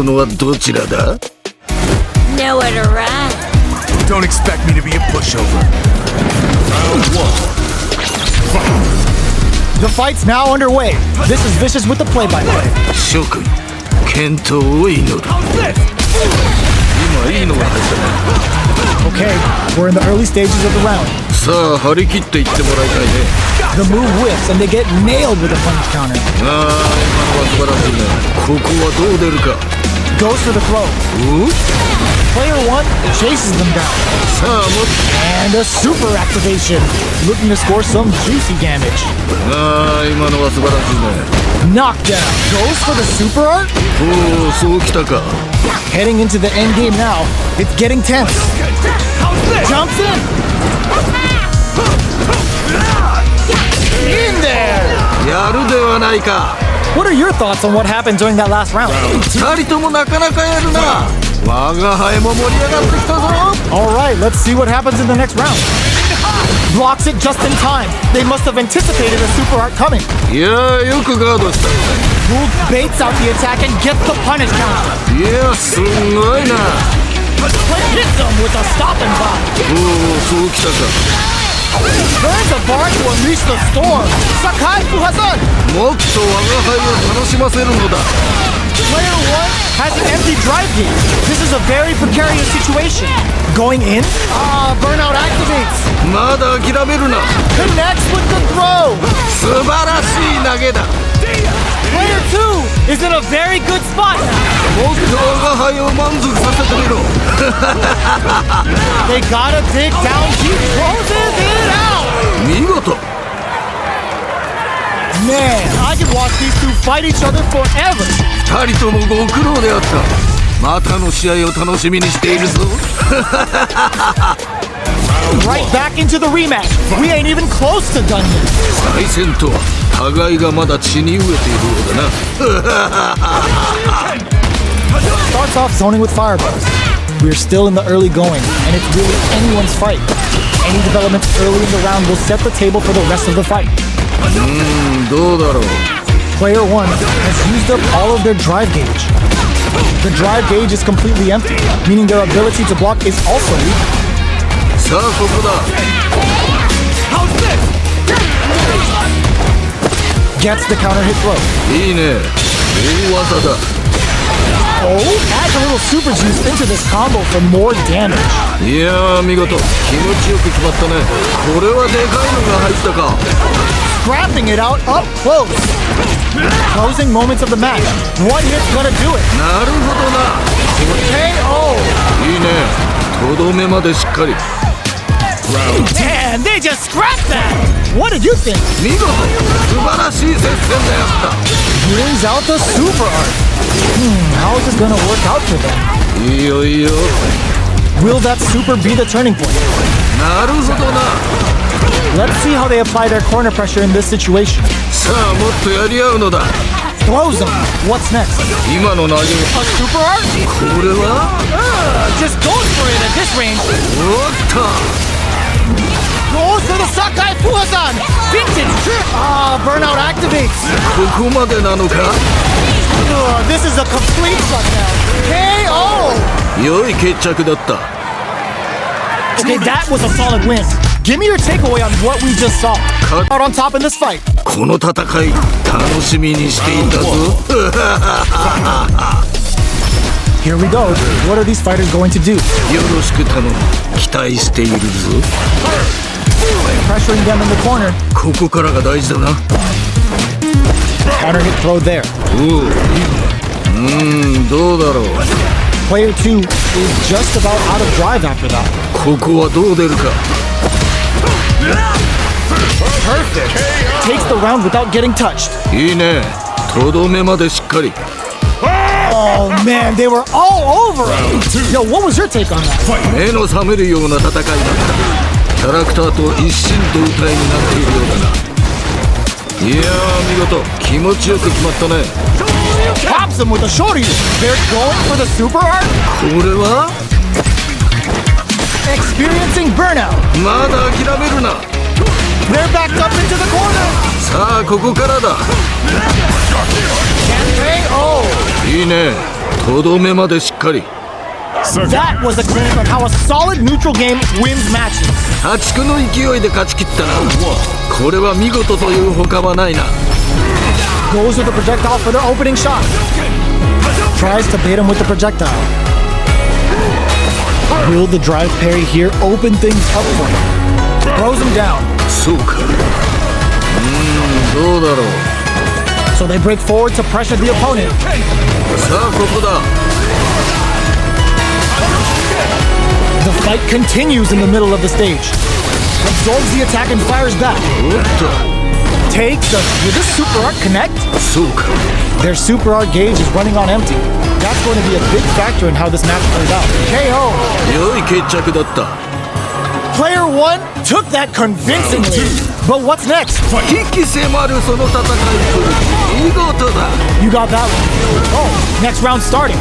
のはどちらだ? Nowhere to run. Don't expect me to be a pushover. The fight's now underway. This is Vicious with the play-by-play. 諸君、健闘を祈る。今いいのが入ったね。Okay, we're in the early stages of the round. さあ張り切っていってもらいたいね。 The move whiffs and they get nailed with a punch counter. 今のは素晴らしいね。ここはどう出るか。 Goes for the throw. Player 1 chases them down. さあもっ And a super activation. Looking to score some juicy damage. 今のは素晴らしいね。 Knockdown. Goes for the super art. おお、そうきたか。 Heading into the end game now. It's getting tense. Jumps in. In there. やるではないか。 What are your thoughts on what happened during that last round? 二人ともなかなかやるな。我が輩も盛り上がってきたぞ。 Alright, let's see what happens in the next round. Blocks it just in time. They must have anticipated a super art coming. いやー、よくガードした。 Move baits out the attack and gets the punish counter. いや、すんごいな。 Hits them with a stop and block. おお、そうきたか。 Burns a bar to unleash the storm. Sakai Fuhasan. もっと我が輩を楽しませるのだ。 Player 1 has an empty drive gate. This is a very precarious situation. Going in? Burnout activates. まだ諦めるな。 Connects with the throw. 素晴らしい投げだ。 Player 2 is in a very good spot now. もっと我が輩を満足させてみろ。 They gotta dig down. He closes it out. 見事。 Man, I could watch these two fight each other forever. 二人ともご苦労であった。またの試合を楽しみにしているぞ。 Right back into the rematch. We ain't even close to done yet. 再戦とは互いがまだ血に飢えているようだな。 Starts off zoning with fireballs. We're still in the early going, and it's really anyone's fight. Any developments early in the round will set the table for the rest of the fight. どうだろう。 Player 1 has used up all of their drive gauge. The drive gauge is completely empty, meaning their ability to block is also weak. さあここだ。 Gets the counter hit throw. いいね。大技だ。 Oh, adds a little super juice into this combo for more damage. いやー、見事。気持ちよく決まったね。これはでかいのが入ったか。 Scrapping it out up close. Closing moments of the match. One hit's gonna do it. なるほどな。 KO. いいね。とどめまでしっかり。 Damn, they just scrapped that. What did you think? 見事。素晴らしい接戦であった。 Brings out the super art. How is this gonna work out for them? いいよいいよ。 Will that super be the turning point? なるほどな。 Let's see how they apply their corner pressure in this situation. さあもっとやり合うのだ。 Throws them. What's next? 今の投げ。 A super art? これは Just goes for it at this range. おっと。 Goes for the Sakai Fuhasan. Vintage trip. Burnout activates. ここまでなのか。 This is a complete shutdown. KO. 良い決着だった。 Okay, that was a solid win. Give me your takeaway on what we just saw. Out on top in this fight. この戦い楽しみにしていたぞ。 Here we go. What are these fighters going to do? よろしく頼む。期待しているぞ。 Pressuring them in the corner. ここからが大事だな。 Counter hit throw there. おう。どうだろう。 Player 2 is just about out of drive after that. ここはどう出るか。 Perfect. Takes the round without getting touched. いいね。とどめまでしっかり。 Oh man, they were all over him. Yo, what was your take on that? 目の覚めるような戦いだった。キャラクターと一心同体になっているようだな。いやー、見事。気持ちよく決まったね。 Pops him with a shorty. They're going for the super art. これは Experiencing burnout. まだ諦めるな。 They're backed up into the corner. さあここからだ。 KO. いいね。とどめまでしっかり That was a glimpse of how a solid neutral game wins matches. 破竹の勢いで勝ち切ったなこれは見事という他はないな Goes with the projectile for the opening shot. Tries to bait him with the projectile. Will the drive parry here open things up for him? Throws him down. そうかどうだろう So they break forward to pressure the opponent. さあここだ The fight continues in the middle of the stage. Absorbs the attack and fires back. おっと Takes the... Will this super art connect? そうか Their super art gauge is running on empty. That's going to be a big factor in how this match plays out. KO! 良い決着だった Player 1 took that convincingly. But what's next? 危機迫るその戦い見事だ You got that one. Oh, next round starting.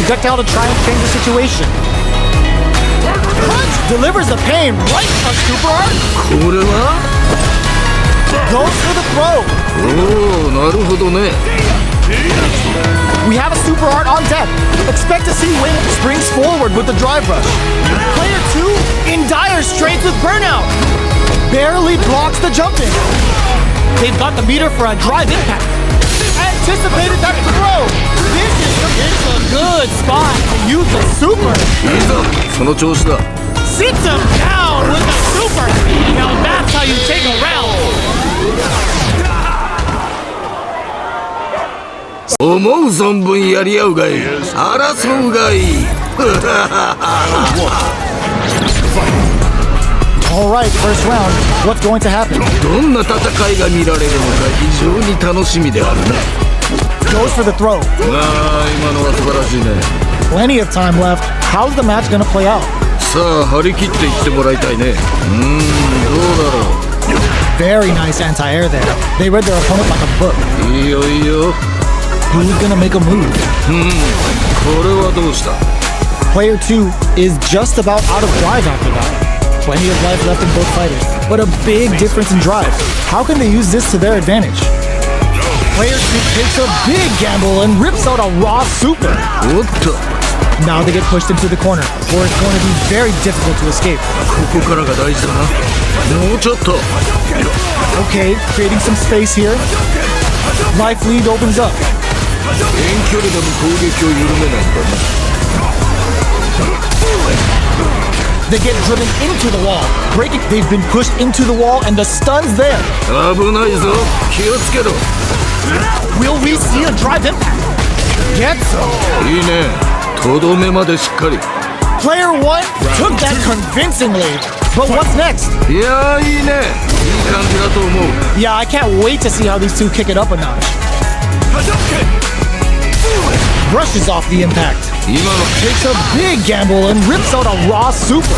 Projectile to try and change the situation. Punch delivers the pain right on super art. これは Goes for the throw. おおなるほどね We have a super art on deck. Expect to see Wing springs forward with the drive rush. Player 2 in dire straits with burnout. Barely blocks the jump in. They've got the meter for a drive impact. Anticipated that throw. This is a good spot to use the super. いいぞその調子だ Sits him down with the super. Now that's how you take a round. 思う存分やり合うがいい争うがいい Alright, first round. What's going to happen? どんな戦いが見られるのか非常に楽しみであるね Goes for the throw. ああ今のは素晴らしいね Plenty of time left. How's the match going to play out? さあ張り切っていってもらいたいねどうだろう Very nice anti-air there. They read their opponent like a book. いいよいいよ Who's gonna make a move? これはどうした Player 2 is just about out of drive after that. Plenty of life left in both fighters, but a big difference in drive. How can they use this to their advantage? Player 2 takes a big gamble and rips out a raw super. おっと Now they get pushed into the corner, where it's going to be very difficult to escape. ここからが大事だなもうちょっと Okay, creating some space here. Life lead opens up. 遠距離でも攻撃を緩めないんだな They get driven into the wall. Breaking. They've been pushed into the wall, and the stun's there. 危ないぞ気をつけろ Will we see a drive impact? Gets him. いいねとどめまでしっかり Player 1 took that convincingly. But what's next? いやーいいねいい感じだと思う Yeah, I can't wait to see how these two kick it up a notch. Brushes off the impact. 今の Takes a big gamble and rips out a raw super.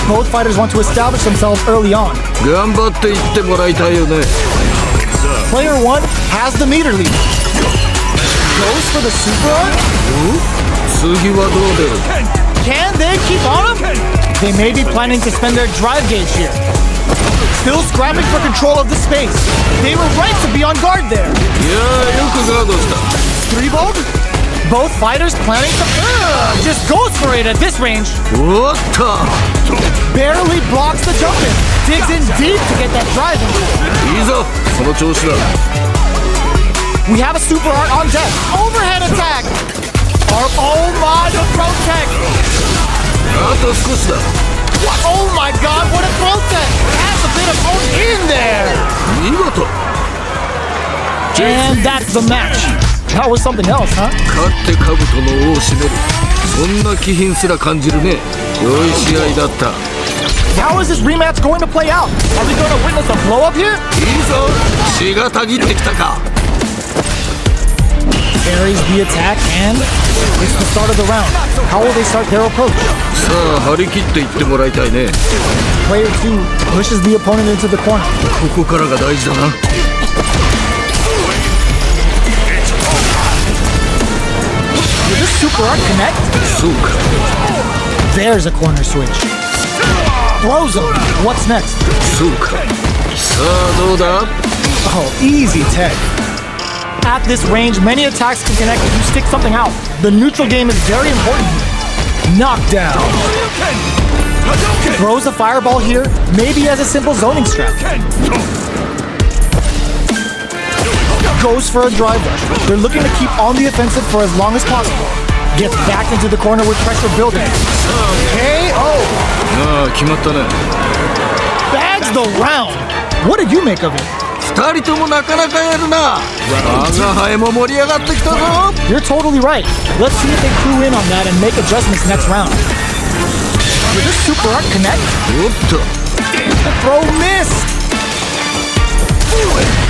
Both fighters want to establish themselves early on. 頑張っていってもらいたいよね Player 1 has the meter lead. Goes for the super art. 次はどう出る Can they keep on him? They may be planning to spend their drive gauge here. Still scrapping for control of the space. They were right to be on guard there. いやーよくガードした Three-balled? Both fighters planning to... just goes for it at this range. おっと Barely blocks the jump in. Digs in deep to get that drive in. いいぞその調子だ We have a super art on deck. Overhead attack. Oh my, the protect. あと少しだ Oh my god, what a protect. Has a bit of own in there. 見事 And that's the match. That was something else, huh? 勝って兜の尾を締めるそんな気品すら感じるね良い試合だった How is this rematch going to play out? Are we going to witness a blow up here? いいぞ血がたぎってきたか Parries the attack and it's the start of the round. How will they start their approach? さあ張り切っていってもらいたいね Player 2 pushes the opponent into the corner. ここからが大事だな Will this super art connect? そうか There's a corner switch. Throws him. What's next? そうかさあどうだ Oh, easy tech. At this range, many attacks can connect if you stick something out. The neutral game is very important here. Knockdown. Throws a fireball here, maybe as a simple zoning strat. Goes for a drive rush. They're looking to keep on the offensive for as long as possible. Gets back into the corner with pressure building. KO! Bags the round. What did you make of it? 2人ともなかなかやるな。我が輩も盛り上がってきたぞ。 You're totally right. Let's see if they clue in on that and make adjustments next round. Did this super art connect? おっと。 The throw missed.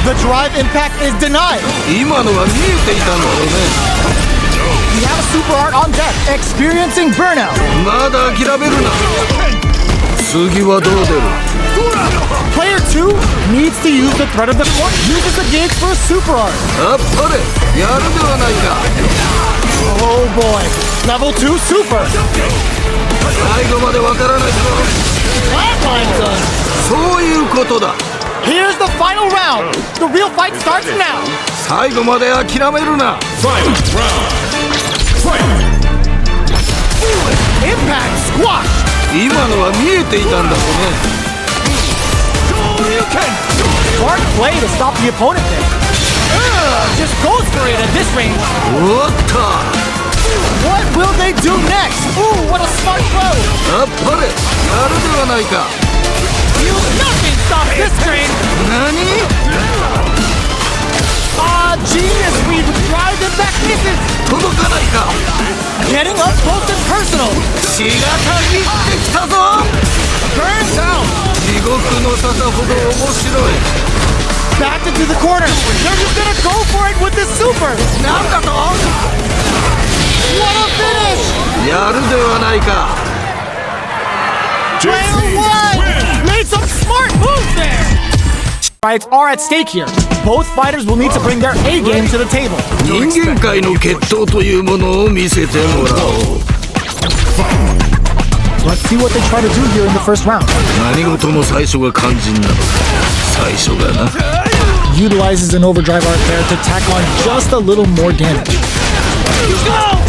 The drive impact is denied. 今のは見えていたんだろうね。 We have a super art on deck, experiencing burnout. まだ諦めるな。次はどう出る？ Player 2 needs to use the threat of the court. Uses the gauge for a super art. あっぱれ、やるではないか。 Oh boy. Level 2 super. 最後までわからないぞ。 Flatline done. そういうことだ。 Here's the final round. The real fight starts now. 最後まで諦めるな。 Impact squash. 今のは見えていたんだろうね。 Smart play to stop the opponent there. Just goes for it at this range. おっと。 What will they do next? Ooh, what a smart throw. あっぱれ、やるではないか。 You nothing stops this train. 何？ Genius read with drive impact misses. 届かないか。 Getting up close and personal. 血がたぎってきたぞ。 Burns out. 地獄の坂ほど面白い。 Back into the corner. They're just gonna go for it with this super. なんだと？ What a finish. やるではないか。 Player 1 made some smart moves there. Fights are at stake here. Both fighters will need to bring their A game to the table. 人間界の決闘というものを見せてもらおう。 Let's see what they try to do here in the first round. 何事も最初が肝心なのだ。最初がな。 Utilizes an overdrive art there to tack on just a little more damage.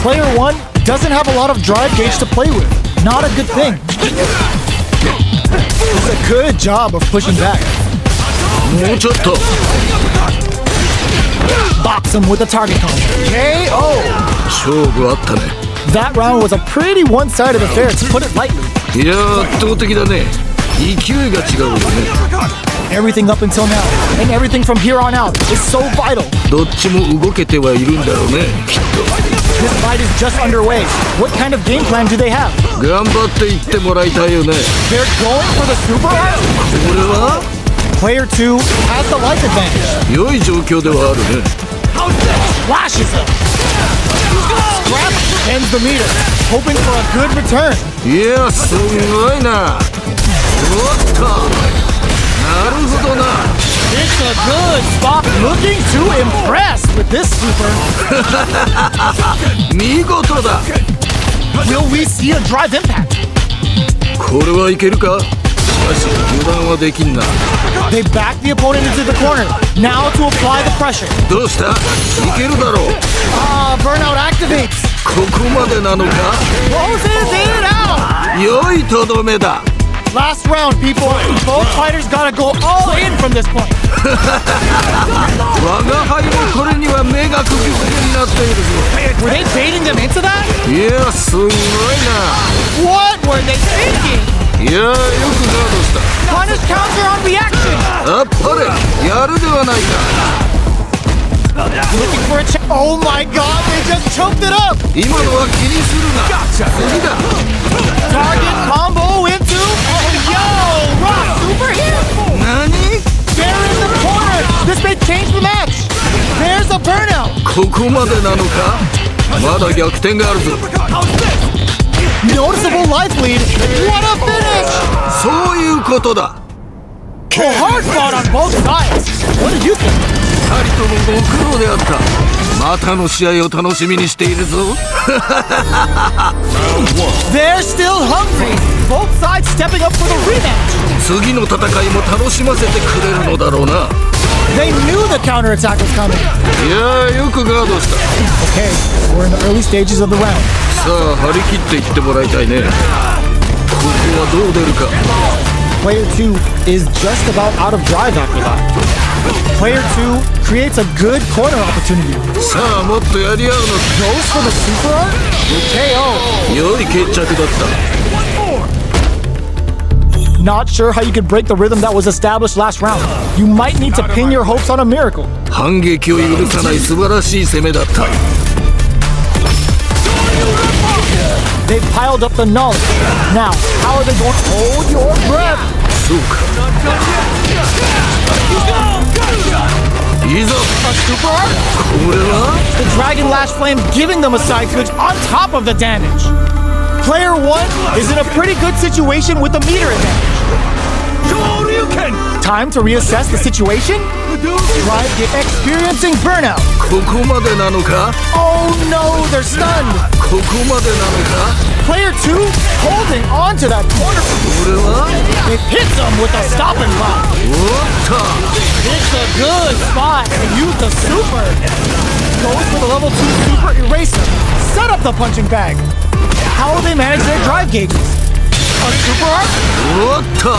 Player 1 doesn't have a lot of drive gauge to play with. Not a good thing. It's a good job of pushing back. もうちょっと。 Box him with a target combo. KO! 勝負あったね。 That round was a pretty one-sided affair, to put it lightly. いや圧倒的だね。勢いが違うよね。 Everything up until now, and everything from here on out, is so vital. どっちも動けてはいるんだろうね、きっ This fight is just underway. What kind of game plan do they have? と。頑張っていってもらいたいよね。 They're going for the super art? これは Player 2 has the life advantage. 良い状況ではあるね。 Flashes him. Scrap ends the meter, hoping for a good return. いやすごいな。おっと。なるほどな。 It's a good spot, looking to impress with this super. 見事だ。 Will we see a drive impact? これはいけるか。しかし油断はできんな。 They back the opponent into the corner. Now to apply the pressure. どうした？いけるだろう。Burnout activates. ここまでなのか。 Closes it out. 良いとどめだ。 Last round, people. Both fighters gotta go all in from this point. 我が輩もこれには目が釘付けになっているぞ。 Were they baiting them into that? いやすごいな。 What were they thinking? いやよくガードした。 Punish counter on reaction. あっぱれ、やるではないか。 Looking for a check. Oh my god, they just choked it up. 今のは気にするな。次だ。 Target combo into. Oh yo, rock super here. 何？ They're in the corner. This may change the match. There's a burnout. ここまでなのか。まだ逆転があるぞ。 Noticeable life lead. What a finish. そういうことだ。 A hard fought on both sides. What did you think? 二人ともご苦労であった。またの試合を楽しみにしているぞ。They're still hungry. Both sides stepping up for the rematch. 次の戦いも楽しませてくれるのだろうな。They knew the counterattack was coming. いやーよくガードした Okay, we're in the early stages of the round. さあ張り切っていってもらいたいねここはどう出るか Player 2 is just about out of drive after that. Player 2 creates a good corner opportunity. さあもっとやり合うの Goes for the super art? KO. 良い決着だった Not sure how you could break the rhythm that was established last round. You might need to pin your hopes on a miracle. 反撃を許さない素晴らしい攻めだった They've piled up the knowledge. Now, how are they going to hold your breath? そうかいざ A super art? これは The Dragon Lash Flame giving them a side switch on top of the damage. Player 1 is in a pretty good situation with the meter advantage. Time to reassess the situation? Drive get experiencing burnout. ここまでなのか Oh no, they're stunned. ここまでなのか Player 2 holding on to that corner. これは It hits them with a stopping block. おっと It's a good spot to use the super. Goes for the level 2 super eraser. Set up the punching bag. How will they manage their drive gauges? A super art? おっと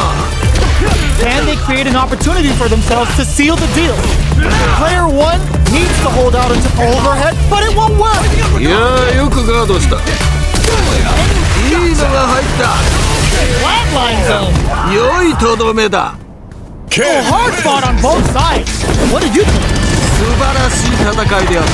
Can they create an opportunity for themselves to seal the deal? Player 1 needs to hold out into overhead, but it won't work. いやーよくガードしたいいのが入った Flatline zone. 良いとどめだ Oh, hard fought on both sides. What did you think? 素晴らしい戦いであった